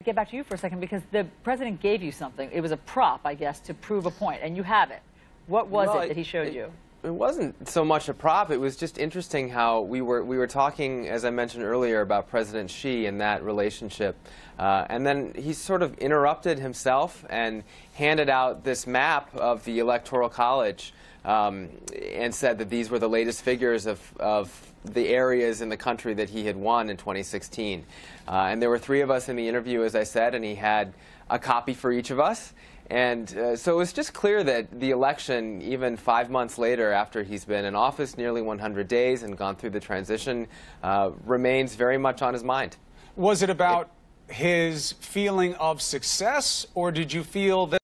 get back to you for a second, because the president gave you something. It was a prop, I guess, to prove a point, and you have it. What was it that he showed you? It wasn't so much a prop. It was just interesting how we were talking, as I mentioned earlier, about President Xi and that relationship. And then he sort of interrupted himself and handed out this map of the Electoral College and said that these were the latest figures of the areas in the country that he had won in 2016. And there were 3 of us in the interview, as I said, and he had a copy for each of us. And so it was just clear that the election, even 5 months later, after he's been in office nearly 100 days and gone through the transition, remains very much on his mind. Was it about his feeling of success, or did you feel that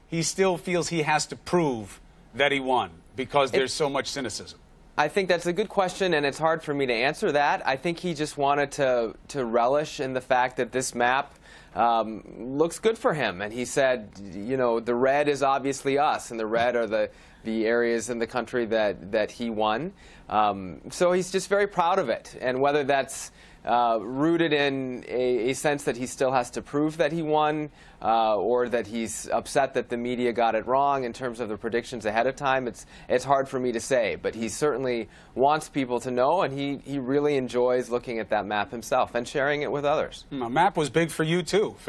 he still feels he has to prove that he won because there's so much cynicism? I think that's a good question, and it's hard for me to answer that. I think he just wanted to relish in the fact that this map looks good for him. And he said, you know, the red is obviously us, and the red are the areas in the country that he won. So he's just very proud of it. And whether that's rooted in a sense that he still has to prove that he won, or that he's upset that the media got it wrong in terms of the predictions ahead of time, it's hard for me to say. But he certainly wants people to know, and he really enjoys looking at that map himself and sharing it with others. A map was big for you too, Phil.